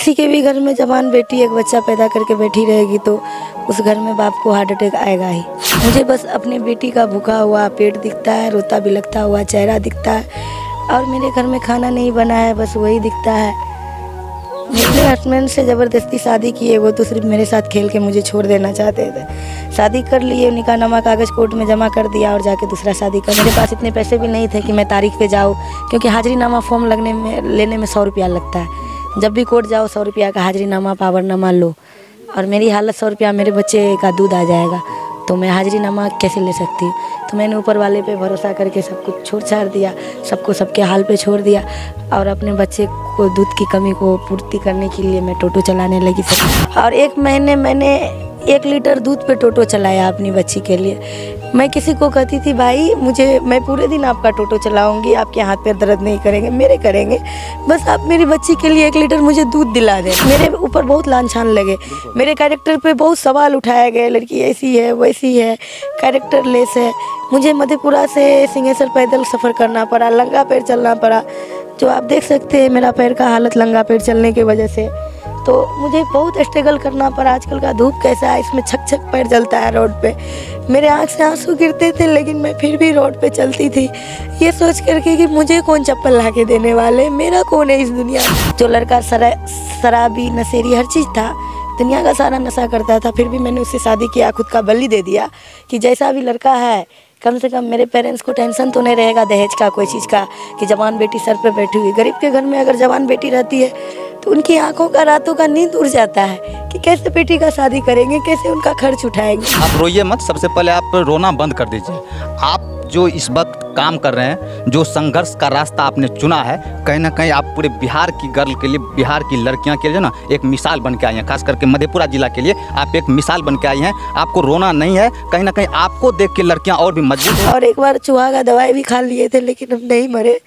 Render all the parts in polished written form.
किसी के भी घर में जवान बेटी एक बच्चा पैदा करके बैठी रहेगी तो उस घर में बाप को हार्ट अटैक आएगा ही। मुझे बस अपनी बेटी का भूखा हुआ पेट दिखता है, रोता बिलखता हुआ चेहरा दिखता है, और मेरे घर में खाना नहीं बना है, बस वही दिखता है। मेरे हस्बैंड से ज़बरदस्ती शादी किए, वो तो सिर्फ मेरे साथ खेल के मुझे छोड़ देना चाहते थे। शादी कर लिए, निकाहनामा कागज़ कोर्ट में जमा कर दिया और जाके दूसरा शादी कर। मेरे पास इतने पैसे भी नहीं थे कि मैं तारीख पे जाऊँ, क्योंकि हाजिरीनामा फॉर्म लेने में 100 रुपया लगता है। जब भी कोर्ट जाओ 100 रुपया का हाजिरीनामा पावरनामा लो, और मेरी हालत 100 रुपया मेरे बच्चे का दूध आ जाएगा, तो मैं हाजिरीनामा कैसे ले सकती हूँ। तो मैंने ऊपर वाले पे भरोसा करके सब कुछ छोड़ छाड़ दिया, सबको सबके हाल पे छोड़ दिया, और अपने बच्चे को दूध की कमी को पूर्ति करने के लिए मैं टोटो चलाने लगी सब। और 1 महीने मैंने 1 लीटर दूध पे टोटो चलाया अपनी बच्ची के लिए। मैं किसी को कहती थी भाई मैं पूरे दिन आपका टोटो चलाऊंगी, आपके हाथ पैर दर्द नहीं करेंगे, मेरे करेंगे, बस आप मेरी बच्ची के लिए 1 लीटर मुझे दूध दिला दें। मेरे ऊपर बहुत लांछन लगे, मेरे कैरेक्टर पे बहुत सवाल उठाए गए, लड़की ऐसी है वैसी है, कैरेक्टर लेस है। मुझे मधेपुरा से सिंहेश्वर पैदल सफ़र करना पड़ा, लंगा पैर चलना पड़ा, जो आप देख सकते हैं मेरा पैर का हालत लंगा पैर चलने की वजह से। तो मुझे बहुत स्ट्रगल करना पड़ा। आजकल का धूप कैसा है, इसमें छक छक पैर जलता है रोड पे। मेरे आँख से आंसू गिरते थे, लेकिन मैं फिर भी रोड पे चलती थी, ये सोच करके कि मुझे कौन चप्पल ला के देने वाले, मेरा कौन है इस दुनिया में। जो लड़का शराबी नशेड़ी हर चीज़ था, दुनिया का सारा नशा करता था, फिर भी मैंने उससे शादी किया, खुद का बलि दे दिया कि जैसा भी लड़का है, कम से कम मेरे पेरेंट्स को टेंशन तो नहीं रहेगा दहेज का, कोई चीज़ का, कि जवान बेटी सर पे बैठी हुई। गरीब के घर में अगर जवान बेटी रहती है तो उनकी आंखों का रातों का नींद उड़ जाता है कि कैसे बेटी का शादी करेंगे, कैसे उनका खर्च उठाएंगे। आप रोइए मत, सबसे पहले आप रोना बंद कर दीजिए। आप जो इस वक्त काम कर रहे हैं, जो संघर्ष का रास्ता आपने चुना है, कहीं ना कहीं आप पूरे बिहार की गर्ल के लिए, बिहार की लड़कियां के लिए ना एक मिसाल बन के आई हैं। खास करके मधेपुरा जिला के लिए आप एक मिसाल बन के आई हैं। आपको रोना नहीं है, कहीं ना कहीं आपको देख के लड़कियां और भी मजबूत हैं। और एक बार चूहा का दवाई भी खा लिए थे, लेकिन हम नहीं मरे,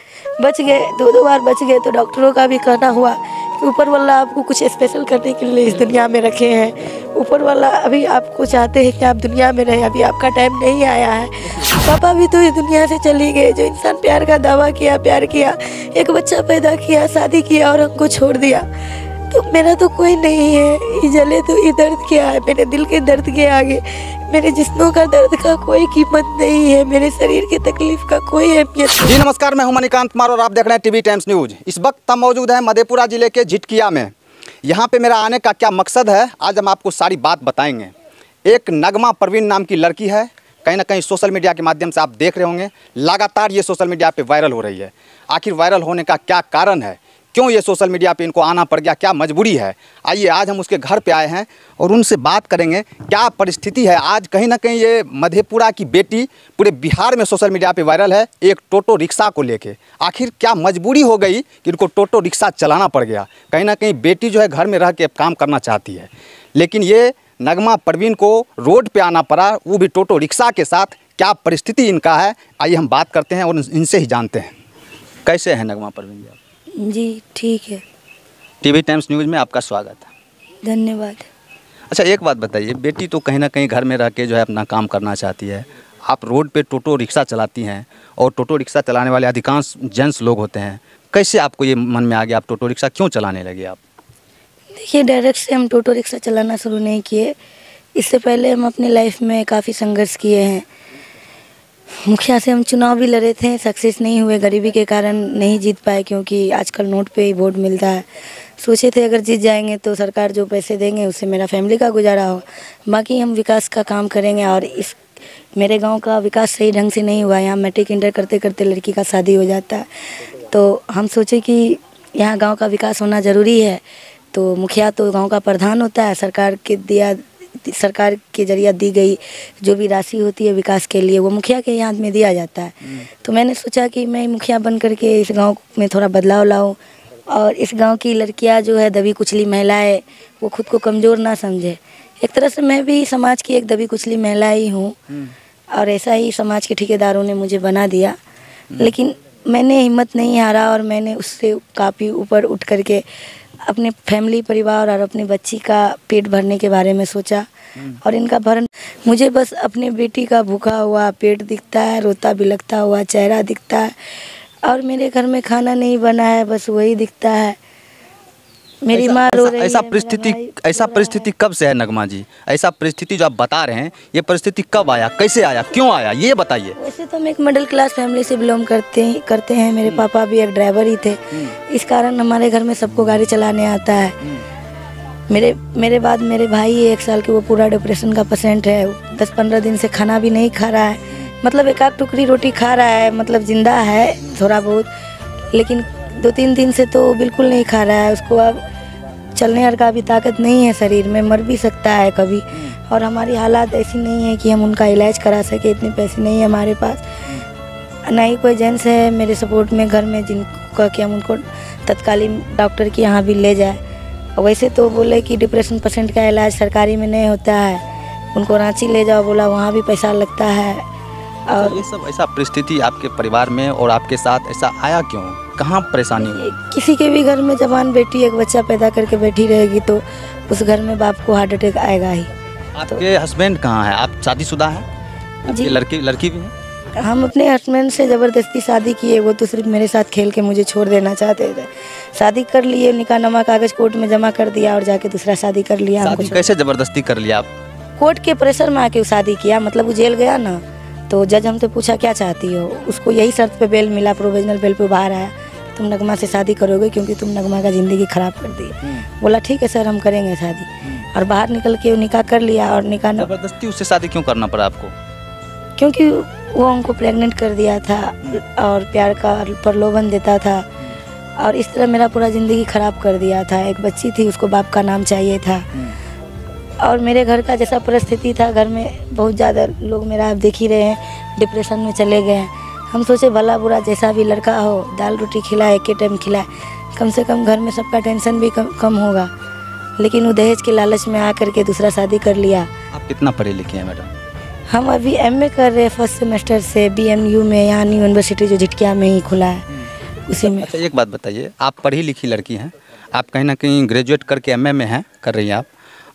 बच गए। 2 बार बच गए। तो डॉक्टरों का भी कहना हुआ कि ऊपर वाला आपको कुछ स्पेशल करने के लिए इस दुनिया में रखे हैं। ऊपर वाला अभी आपको चाहते हैं कि आप दुनिया में रहें, अभी आपका टाइम नहीं आया है। पापा भी तो इस दुनिया से चली गए। जो इंसान प्यार का दावा किया, प्यार किया, एक बच्चा पैदा किया, शादी किया और हमको छोड़ दिया, तो मेरा तो कोई नहीं है। ये जले तो ये दर्द क्या है, मेरे दिल के दर्द के आगे मेरे जिस्मों का दर्द का कोई कीमत नहीं है, मेरे शरीर की तकलीफ का कोई अहमियत नहीं। जी नमस्कार, मैं हूं मणिकांत कुमार और आप देख रहे हैं टीवी टाइम्स न्यूज। इस वक्त हम मौजूद हैं मधेपुरा जिले के झिटकिया में। यहाँ पे मेरा आने का क्या मकसद है, आज हम आपको सारी बात बताएंगे। एक नगमा परवीन नाम की लड़की है, कहीं ना कहीं सोशल मीडिया के माध्यम से आप देख रहे होंगे, लगातार ये सोशल मीडिया पे वायरल हो रही है। आखिर वायरल होने का क्या कारण है, क्यों ये सोशल मीडिया पे इनको आना पड़ गया, क्या मजबूरी है? आइए आज हम उसके घर पे आए हैं और उनसे बात करेंगे क्या परिस्थिति है। आज कहीं ना कहीं ये मधेपुरा की बेटी पूरे बिहार में सोशल मीडिया पे वायरल है, एक टोटो रिक्शा को लेके। आखिर क्या मजबूरी हो गई कि इनको टोटो रिक्शा चलाना पड़ गया? कहीं ना कहीं बेटी जो है घर में रह के काम करना चाहती है, लेकिन ये नगमा परवीन को रोड पे आना पड़ा, वो भी टोटो रिक्शा के साथ। क्या परिस्थिति इनका है, आइए हम बात करते हैं और इनसे ही जानते हैं। कैसे हैं नगमा परवीन जी आप? जी ठीक है। टीवी टाइम्स न्यूज़ में आपका स्वागत है। धन्यवाद। अच्छा एक बात बताइए, बेटी तो कहीं ना कहीं घर में रह के जो है अपना काम करना चाहती है, आप रोड पे टोटो रिक्शा चलाती हैं और टोटो रिक्शा चलाने वाले अधिकांश जेंट्स लोग होते हैं, कैसे आपको ये मन में आ गया आप टोटो रिक्शा क्यों चलाने लगे आप? देखिए, डायरेक्ट से हम टोटो रिक्शा चलाना शुरू नहीं किए। इससे पहले हम अपनी लाइफ में काफ़ी संघर्ष किए हैं। मुखिया से हम चुनाव भी लड़े थे, सक्सेस नहीं हुए, गरीबी के कारण नहीं जीत पाए, क्योंकि आजकल नोट पे ही वोट मिलता है। सोचे थे अगर जीत जाएंगे तो सरकार जो पैसे देंगे उससे मेरा फैमिली का गुजारा हो, बाकी हम विकास का काम करेंगे। और इस मेरे गांव का विकास सही ढंग से नहीं हुआ। यहाँ मैट्रिक इंटर करते करते लड़की का शादी हो जाता है, तो हम सोचे कि यहाँ गाँव का विकास होना ज़रूरी है। तो मुखिया तो गाँव का प्रधान होता है, सरकार के जरिए दी गई जो भी राशि होती है विकास के लिए, वो मुखिया के हाथ में दिया जाता है। तो मैंने सोचा कि मैं मुखिया बन करके इस गांव में थोड़ा बदलाव लाऊं, और इस गांव की लड़कियां जो है दबी कुचली महिलाएं, वो खुद को कमज़ोर ना समझे। एक तरह से मैं भी समाज की एक दबी कुचली महिला ही हूँ, और ऐसा ही समाज के ठेकेदारों ने मुझे बना दिया। लेकिन मैंने हिम्मत नहीं हारा, और मैंने उससे काफ़ी ऊपर उठ करके अपने फैमिली, परिवार और अपने बच्ची का पेट भरने के बारे में सोचा। और इनका भरण, मुझे बस अपने बेटी का भूखा हुआ पेट दिखता है, रोता बिलखता हुआ चेहरा दिखता है, और मेरे घर में खाना नहीं बना है, बस वही दिखता है। मेरी माँ रो रही है, ऐसा मेरा परिस्थिति भाई ऐसा रो रहा परिस्थिति कब से है नगमा जी? ऐसा परिस्थिति जो आप बता रहे हैं, ये परिस्थिति कब आया, कैसे आया, क्यों आया, ये बताइए। वैसे तो हम एक मिडिल क्लास फैमिली से बिलोंग करते हैं। मेरे पापा भी एक ड्राइवर ही थे। इस कारण हमारे घर में सबको गाड़ी चलाने आता है। मेरे बाद मेरे भाई 1 साल के, वो पूरा डिप्रेशन का पेशेंट है। 10-15 दिन से खाना भी नहीं खा रहा है, मतलब एक आध टुकड़ी रोटी खा रहा है, मतलब जिंदा है थोड़ा बहुत, लेकिन 2-3 दिन से तो बिल्कुल नहीं खा रहा है। उसको अब चलने और का भी ताकत नहीं है शरीर में, मर भी सकता है कभी। और हमारी हालात ऐसी नहीं है कि हम उनका इलाज करा सके, इतने पैसे नहीं है हमारे पास, ना ही कोई जेंट्स है मेरे सपोर्ट में घर में जिनको कि हम उनको तत्कालीन डॉक्टर के यहाँ भी ले जाए। वैसे तो बोले कि डिप्रेशन पेशेंट का इलाज सरकारी में नहीं होता है, उनको रांची ले जाओ, बोला वहाँ भी पैसा लगता है। और ये सब ऐसा परिस्थिति आपके परिवार में और आपके साथ ऐसा आया क्यों, कहाँ परेशानी हुई? किसी के भी घर में जवान बेटी एक बच्चा पैदा करके बैठी रहेगी तो उस घर में बाप को हार्ट अटैक आएगा ही। आपके हस्बैंड कहाँ हैं? आप शादीशुदा हैं? जी। आपकी लड़की भी है? हम अपने हस्बैंड से ज़बरदस्ती शादी किए, वो तो सिर्फ मेरे साथ खेल के मुझे छोड़ देना चाहते थे। शादी कर लिए, निकाहनामा कागज़ कोर्ट में जमा कर दिया और जाके दूसरा शादी कर लिया। शादी कैसे ज़बरदस्ती कर लिया आप? कोर्ट के प्रेशर में आके शादी किया, मतलब वो जेल गया ना, तो जज हमसे पूछा क्या चाहती हो, उसको यही शर्त पे बेल मिला, प्रोविजनल बेल पे बाहर आया, तुम नगमा से शादी करोगे क्योंकि तुम नगमा का ज़िंदगी ख़राब कर दी। बोला ठीक है सर, हम करेंगे शादी। और बाहर निकल के निकाह कर लिया। और निकाह ज़बरदस्ती उससे शादी क्यों करना पड़ा आपको? क्योंकि वो हमको प्रेग्नेंट कर दिया था और प्यार का प्रलोभन देता था, और इस तरह मेरा पूरा ज़िंदगी ख़राब कर दिया था। एक बच्ची थी, उसको बाप का नाम चाहिए था। और मेरे घर का जैसा परिस्थिति था, घर में बहुत ज़्यादा लोग, मेरा आप देख ही रहे हैं, डिप्रेशन में चले गए हैं। हम सोचे भला बुरा जैसा भी लड़का हो, दाल रोटी खिलाए, एक ही टाइम खिलाए, कम से कम घर में सबका टेंशन भी कम होगा। लेकिन वो दहेज के लालच में आकर के दूसरा शादी कर लिया। आप कितना पढ़े लिखे हैं मैडम? हम अभी MA कर रहे हैं फर्स्ट सेमेस्टर से BMU में, यहाँ न्यू यूनिवर्सिटी जो झिटकिया में ही खुला है, उसी में। अच्छा, एक बात बताइए, आप पढ़ी लिखी लड़की हैं, आप कहीं ना कहीं ग्रेजुएट करके MA में हैं, कर रही हैं आप,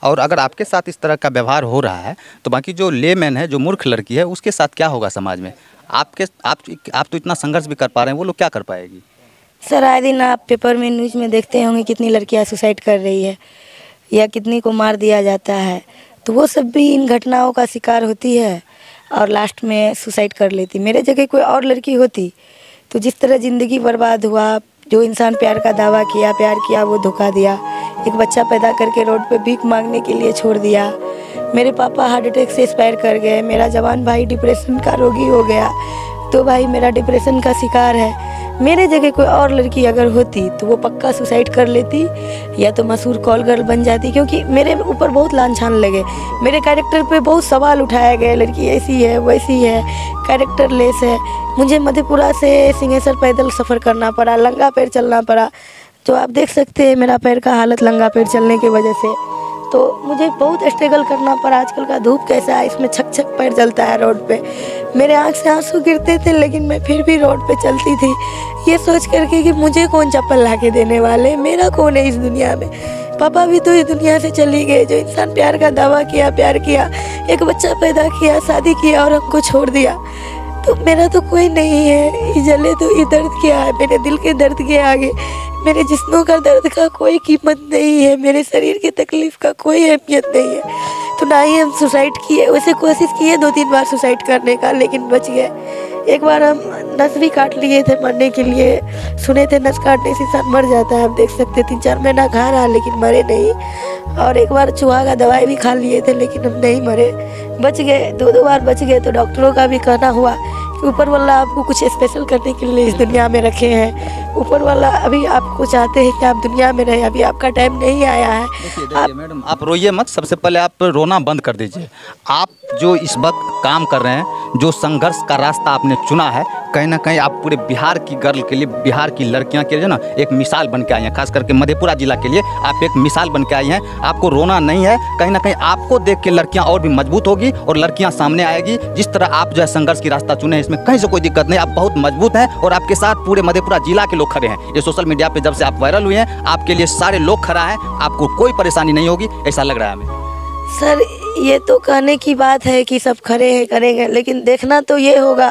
और अगर आपके साथ इस तरह का व्यवहार हो रहा है तो बाकी जो लेमैन है, जो मूर्ख लड़की है, उसके साथ क्या होगा समाज में? आप तो इतना संघर्ष भी कर पा रहे हैं, वो लोग क्या कर पाएगी? सर, आए दिन आप पेपर में, न्यूज़ में देखते होंगे कितनी लड़कियां सुसाइड कर रही है या कितनी को मार दिया जाता है, तो वो सब भी इन घटनाओं का शिकार होती है और लास्ट में सुसाइड कर लेती। मेरे जगह कोई और लड़की होती तो जिस तरह ज़िंदगी बर्बाद हुआ, जो इंसान प्यार का दावा किया, प्यार किया, वो धोखा दिया, एक बच्चा पैदा करके रोड पे भीख मांगने के लिए छोड़ दिया। मेरे पापा हार्ट अटैक से एक्सपायर कर गए, मेरा जवान भाई डिप्रेशन का रोगी हो गया, तो भाई मेरा डिप्रेशन का शिकार है। मेरे जगह कोई और लड़की अगर होती तो वो पक्का सुसाइड कर लेती या तो मशहूर कॉल गर्ल बन जाती, क्योंकि मेरे ऊपर बहुत लांछन लगे, मेरे कैरेक्टर पे बहुत सवाल उठाए गए, लड़की ऐसी है वैसी है, कैरेक्टर लेस है। मुझे मधेपुरा से सिंहेश्वर पैदल सफ़र करना पड़ा, लंगा पैर चलना पड़ा, तो आप देख सकते हैं मेरा पैर का हालत लंगा पैर चलने की वजह से। तो मुझे बहुत स्ट्रगल करना पड़ा। आजकल का धूप कैसा है, इसमें छक छक पैर जलता है रोड पे, मेरे आँख से आंसू गिरते थे, लेकिन मैं फिर भी रोड पे चलती थी, ये सोच करके कि मुझे कौन चप्पल ला के देने वाले, मेरा कौन है इस दुनिया में। पापा भी तो इस दुनिया से चली गए। जो इंसान प्यार का दावा किया, प्यार किया, एक बच्चा पैदा किया, शादी किया और हमको छोड़ दिया, तो मेरा तो कोई नहीं है। ये जले तो ये दर्द क्या है, मेरे दिल के दर्द के आगे मेरे जिस्मों का दर्द का कोई कीमत नहीं है, मेरे शरीर की तकलीफ़ का कोई अहमियत नहीं है। तो ना ही हम सुसाइड किए, वैसे कोशिश किए 2-3 बार सुसाइड करने का, लेकिन बच गए। एक बार हम नस भी काट लिए थे मरने के लिए, सुने थे नस काटने से इंसान मर जाता है, हम देख सकते 3-4 महीना खा रहा लेकिन मरे नहीं। और एक बार चूहा का दवाई भी खा लिए थे लेकिन हम नहीं मरे, बच गए। 2 बार बच गए। तो डॉक्टरों का भी कहना हुआ कि ऊपर वाला आपको कुछ स्पेशल करने के लिए इस दुनिया में रखे हैं, ऊपर वाला अभी आपको चाहते हैं कि आप दुनिया में रहें, अभी आपका टाइम नहीं आया है। देखिए मैडम, आप रोइए मत, सबसे पहले आप रोना बंद कर दीजिए। आप जो इस वक्त काम कर रहे हैं, जो संघर्ष का रास्ता आपने चुना है, कहीं ना कहीं आप पूरे बिहार की गर्ल के लिए, बिहार की लड़कियां के लिए ना एक मिसाल बन के आई हैं, खास करके मधेपुरा जिला के लिए आप एक मिसाल बन के आई हैं। आपको रोना नहीं है, कहीं ना कहीं आपको देख के लड़कियां और भी मजबूत होगी और लड़कियां सामने आएगी। जिस तरह आप जो है संघर्ष की रास्ता चुने हैं, इसमें कहीं से कोई दिक्कत नहीं, आप बहुत मजबूत हैं और आपके साथ पूरे मधेपुरा जिला के लोग खड़े हैं। ये सोशल मीडिया पर जब से आप वायरल हुए हैं, आपके लिए सारे लोग खड़ा हैं, आपको कोई परेशानी नहीं होगी, ऐसा लग रहा है हमें। सर, ये तो कहने की बात है कि सब खड़े हैं, करेंगे, लेकिन देखना तो ये होगा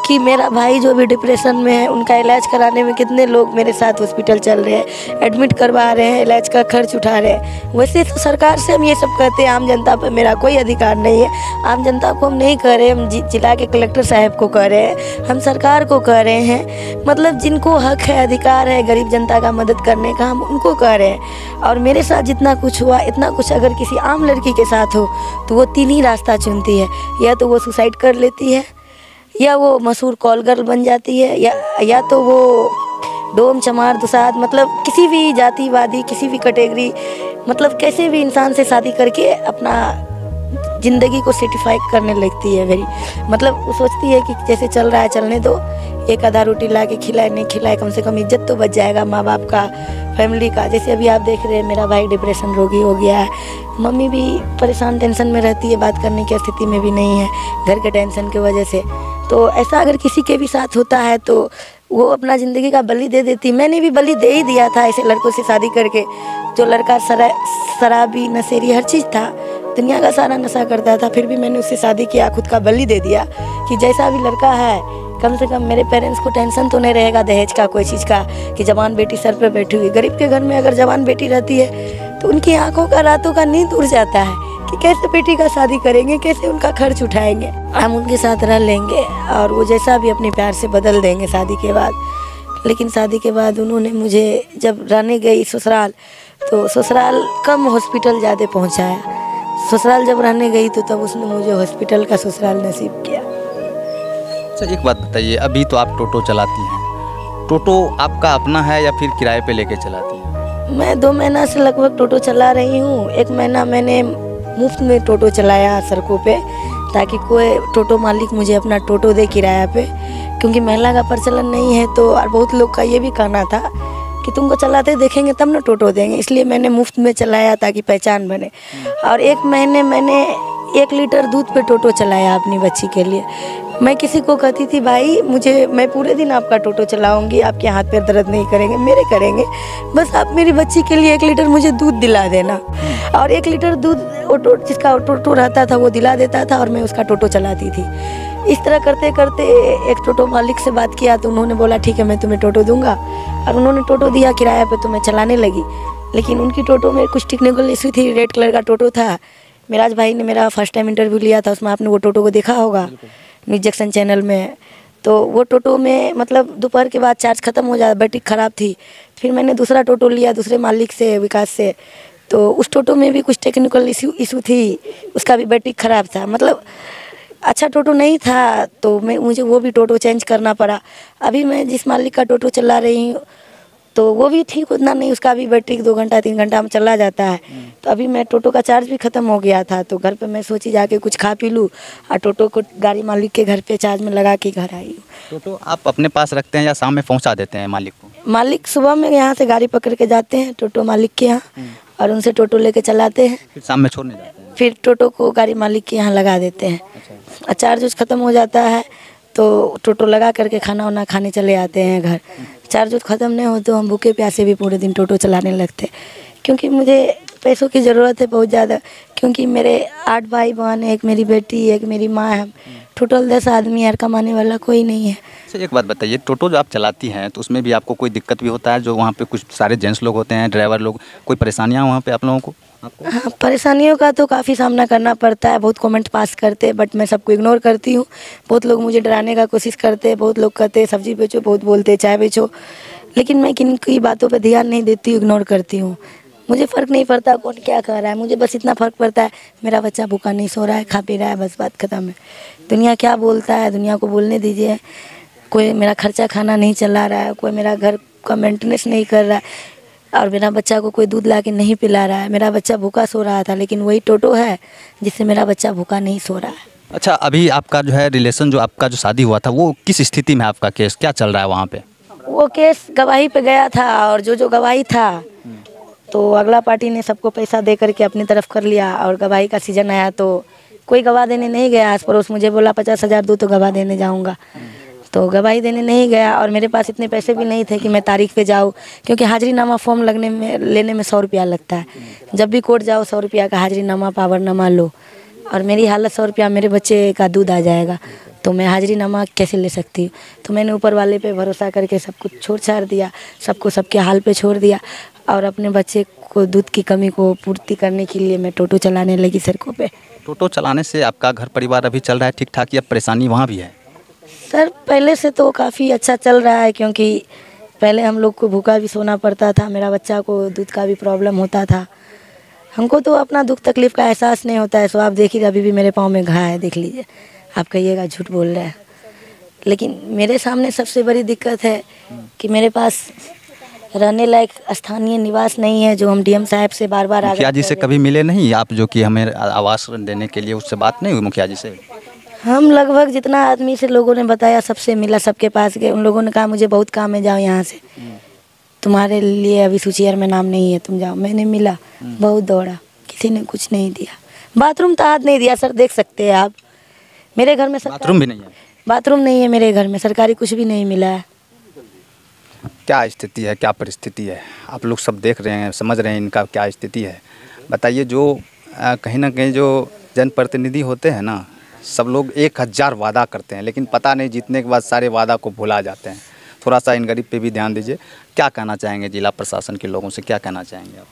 कि मेरा भाई जो भी डिप्रेशन में है उनका इलाज कराने में कितने लोग मेरे साथ हॉस्पिटल चल रहे हैं, एडमिट करवा रहे हैं, इलाज का खर्च उठा रहे हैं। वैसे तो सरकार से हम ये सब कहते हैं, आम जनता पर मेरा कोई अधिकार नहीं है। आम जनता को हम नहीं कह रहे, हम जिला के कलेक्टर साहब को कह रहे हैं, हम सरकार को कह रहे हैं। मतलब जिनको हक है, अधिकार है गरीब जनता का मदद करने का, हम उनको कह रहे हैं। और मेरे साथ जितना कुछ हुआ, इतना कुछ अगर किसी आम लड़की के साथ हो तो वो 3 ही रास्ता चुनती है, या तो वो सुसाइड कर लेती है, या वो मशहूर कॉल गर्ल बन जाती है, या तो वो डोम चमार दुसाद, मतलब किसी भी जातिवादी, किसी भी कैटेगरी, मतलब कैसे भी इंसान से शादी करके अपना ज़िंदगी को सेटिफाई करने लगती है। वेरी मतलब वो सोचती है कि जैसे चल रहा है चलने दो, एक आधा रोटी ला के खिलाए नहीं खिलाए, कम से कम इज्जत तो बच जाएगा माँ बाप का, फैमिली का। जैसे अभी आप देख रहे हैं मेरा भाई डिप्रेशन रोगी हो गया है, मम्मी भी परेशान टेंशन में रहती है, बात करने की स्थिति में भी नहीं है घर के टेंशन की वजह से। तो ऐसा अगर किसी के भी साथ होता है तो वो अपना ज़िंदगी का बलि दे देती। मैंने भी बलि दे ही दिया था ऐसे लड़कों से शादी करके। जो लड़का शराबी नशेरी हर चीज़ था, दुनिया का सारा नशा करता था, फिर भी मैंने उससे शादी किया, खुद का बलि दे दिया कि जैसा भी लड़का है कम से कम मेरे पेरेंट्स को टेंशन तो नहीं रहेगा दहेज का, कोई चीज़ का, कि जवान बेटी सर पे बैठी हुई। गरीब के घर में अगर जवान बेटी रहती है तो उनकी आंखों का रातों का नींद उड़ जाता है कि कैसे बेटी का शादी करेंगे, कैसे उनका खर्च उठाएंगे। हम उनके साथ रह लेंगे और वो जैसा भी अपने प्यार से बदल देंगे शादी के बाद। लेकिन शादी के बाद उन्होंने मुझे जब रहने गई ससुराल, तो ससुराल कम हॉस्पिटल ज़्यादा पहुँचाया। ससुराल जब रहने गई तो तब उसने मुझे हॉस्पिटल का ससुराल नसीब किया। अच्छा एक बात बताइए, अभी तो आप टोटो चलाती हैं, टोटो आपका अपना है या फिर किराए पे लेके चलाती हैं? मैं 2 महीना से लगभग टोटो चला रही हूँ। 1 महीना मैंने मुफ्त में टोटो चलाया सड़कों पे, ताकि कोई टोटो मालिक मुझे अपना टोटो दे किराया पे, क्योंकि महिला का प्रचलन नहीं है। तो और बहुत लोग का ये भी कहना था कि तुमको चलाते देखेंगे तब ना टोटो देंगे, इसलिए मैंने मुफ्त में चलाया ताकि पहचान बने। और 1 महीने मैंने 1 लीटर दूध पे टोटो चलाया अपनी बच्ची के लिए। मैं किसी को कहती थी भाई मैं पूरे दिन आपका टोटो चलाऊंगी, आपके हाथ पैर दर्द नहीं करेंगे, मेरे करेंगे, बस आप मेरी बच्ची के लिए 1 लीटर मुझे दूध दिला देना। और 1 लीटर दूध जिसका टोटो रहता था वो दिला देता था और मैं उसका टोटो चलाती थी। इस तरह करते करते एक टोटो मालिक से बात किया तो उन्होंने बोला ठीक है मैं तुम्हें टोटो दूंगा, और उन्होंने टोटो दिया किराया पे, तो मैं चलाने लगी। लेकिन उनकी टोटो में कुछ टेक्निकल इशू थी। रेड कलर का टोटो था। मिराज भाई ने मेरा फर्स्ट टाइम इंटरव्यू लिया था, उसमें आपने वो टोटो को देखा होगा न्यूज़ जंक्शन चैनल में। तो वो टोटो में मतलब दोपहर के बाद चार्ज ख़त्म हो जाता, बैटरी ख़राब थी। फिर मैंने दूसरा टोटो लिया दूसरे मालिक से, विकास से, तो उस टोटो में भी कुछ टेक्निकल इशू थी, उसका भी बैटरी ख़राब था। मतलब अच्छा टोटो नहीं था, तो मुझे वो भी टोटो चेंज करना पड़ा। अभी मैं जिस मालिक का टोटो चला रही हूँ तो वो भी ठीक उतना नहीं, उसका भी बैटरी 2 घंटा 3 घंटा में चला जाता है। तो अभी मैं टोटो का चार्ज भी ख़त्म हो गया था, तो घर पे मैं सोची जाके कुछ खा पी लूँ, और टोटो को गाड़ी मालिक के घर पे चार्ज में लगा के घर आई हूँ। टोटो आप अपने पास रखते हैं या शाम में पहुंचा देते हैं मालिक को? मालिक सुबह में यहाँ से गाड़ी पकड़ के जाते हैं टोटो मालिक के यहाँ, और उनसे टोटो लेके चलाते हैं, फिर शाम में छोड़ने जाते हैं, फिर टोटो को गाड़ी मालिक के यहाँ लगा देते हैं। और चार्ज ख़त्म हो जाता है तो टोटो लगा करके खाना वाना खाने चले आते हैं घर। चार्ज ख़त्म नहीं हो तो हम भूखे प्यासे भी पूरे दिन टोटो चलाने लगते, क्योंकि मुझे पैसों की ज़रूरत है बहुत ज़्यादा। क्योंकि मेरे 8 भाई बहन है, एक मेरी बेटी, एक मेरी माँ है, टोटल 10 आदमी यार, कमाने वाला कोई नहीं है। अच्छा एक बात बताइए, टोटो जो आप चलाती हैं तो उसमें भी आपको कोई दिक्कत भी होता है? जो वहाँ पे कुछ सारे जेंट्स लोग होते हैं, ड्राइवर लोग, कोई परेशानियाँ वहाँ पे आप लोगों को? हाँ, परेशानियों का तो काफ़ी सामना करना पड़ता है। बहुत कमेंट पास करते हैं, बट मैं सबको इग्नोर करती हूँ। बहुत लोग मुझे डराने का कोशिश करते हैं, बहुत लोग कहते हैं सब्जी बेचो, बहुत बोलते हैं चाय बेचो, लेकिन मैं किन की बातों पे ध्यान नहीं देती हूँ, इग्नोर करती हूँ। मुझे फ़र्क नहीं पड़ता कौन क्या कह रहा है, मुझे बस इतना फ़र्क पड़ता है मेरा बच्चा भूखा नहीं सो रहा है, खा पी रहा है, बस बात ख़त्म है। दुनिया क्या बोलता है दुनिया को बोलने दीजिए। कोई मेरा खर्चा खाना नहीं चला रहा है, कोई मेरा घर का मेंटेनेंस नहीं कर रहा है, और मेरा बच्चा को कोई दूध ला के नहीं पिला रहा है। मेरा बच्चा भूखा सो रहा था, लेकिन वही टोटो है जिससे मेरा बच्चा भूखा नहीं सो रहा है। अच्छा अभी आपका जो है रिलेशन, जो आपका जो शादी हुआ था, वो किस स्थिति में, आपका केस क्या चल रहा है वहाँ पे? वो केस गवाही पे गया था, और जो गवाही था तो अगला पार्टी ने सबको पैसा दे करके अपनी तरफ कर लिया, और गवाही का सीजन आया तो कोई गवाह देने नहीं गया। आस पड़ोस मुझे बोला 50,000 दो तो गवाह देने जाऊँगा, तो गवाही देने नहीं गया। और मेरे पास इतने पैसे भी नहीं थे कि मैं तारीख पे जाऊँ, क्योंकि हाजिरीनामा फॉर्म लेने में 100 रुपया लगता है। जब भी कोर्ट जाओ 100 रुपया का हाजिरीनामा पावरनामा लो, और मेरी हालत 100 रुपया, मेरे बच्चे का दूध आ जाएगा। तो मैं हाजिरीनामा कैसे ले सकती हूँ। तो मैंने ऊपर वाले पे भरोसा करके सब कुछ छोड़ छाड़ दिया, सबको सबके हाल पे छोड़ दिया और अपने बच्चे को दूध की कमी को पूर्ति करने के लिए मैं टोटो चलाने लगी सड़कों पे। टोटो चलाने से आपका घर परिवार अभी चल रहा है ठीक ठाक या परेशानी वहाँ भी है? सर पहले से तो काफ़ी अच्छा चल रहा है, क्योंकि पहले हम लोग को भूखा भी सोना पड़ता था, मेरा बच्चा को दूध का भी प्रॉब्लम होता था। हमको तो अपना दुख तकलीफ़ का एहसास नहीं होता है। सो आप देखिए अभी भी मेरे पाँव में घा है, देख लीजिए। आप कहिएगा झूठ बोल रहा है, लेकिन मेरे सामने सबसे बड़ी दिक्कत है कि मेरे पास रहने लायक स्थानीय निवास नहीं है, जो हम डीएम साहब से बार बार मुखिया जी से कभी मिले नहीं आप, जो कि हमें आवास देने के लिए, उससे बात नहीं हुई मुखिया जी से? हम लगभग जितना आदमी से लोगों ने बताया सबसे मिला, सबके पास गए। उन लोगों ने कहा मुझे बहुत काम है, जाओ यहाँ से, तुम्हारे लिए अभी सूची में नाम नहीं है, तुम जाओ। मैंने मिला, बहुत दौड़ा, किसी ने कुछ नहीं दिया। बाथरूम तक हाथ नहीं दिया सर, देख सकते हैं आप। मेरे घर में बाथरूम भी नहीं है? बाथरूम नहीं है मेरे घर में, सरकारी कुछ भी नहीं मिला है। क्या स्थिति है, क्या परिस्थिति है, आप लोग सब देख रहे हैं, समझ रहे हैं इनका क्या स्थिति है। बताइए, जो कहीं ना कहीं जो जनप्रतिनिधि होते हैं ना, सब लोग 1000 वादा करते हैं, लेकिन पता नहीं जीतने के बाद सारे वादा को भुला जाते हैं। थोड़ा सा इन गरीब पे भी ध्यान दीजिए। क्या कहना चाहेंगे जिला प्रशासन के लोगों से, क्या कहना चाहेंगे आप?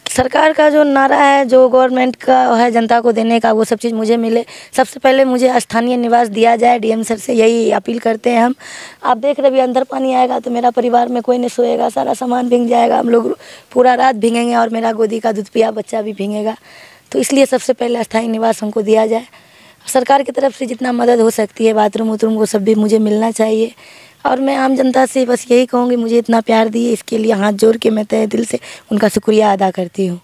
सरकार का जो नारा है, जो गवर्नमेंट का है जनता को देने का, वो सब चीज़ मुझे मिले। सबसे पहले मुझे स्थानीय निवास दिया जाए, डीएम सर से यही अपील करते हैं हम। आप देख रहे हैं अंदर पानी आएगा तो मेरा परिवार में कोई नहीं सोएगा, सारा सामान भीग जाएगा, हम लोग पूरा रात भीगेंगे और मेरा गोदी का दूध पिया बच्चा भी भीगेगा। तो इसलिए सबसे पहले स्थायी निवास हमको दिया जाए। सरकार की तरफ से जितना मदद हो सकती है, बाथरूम उथरूम वो सब भी मुझे मिलना चाहिए। और मैं आम जनता से बस यही कहूँगी, मुझे इतना प्यार दिए इसके लिए हाथ जोड़ के मैं तहे दिल से उनका शुक्रिया अदा करती हूँ।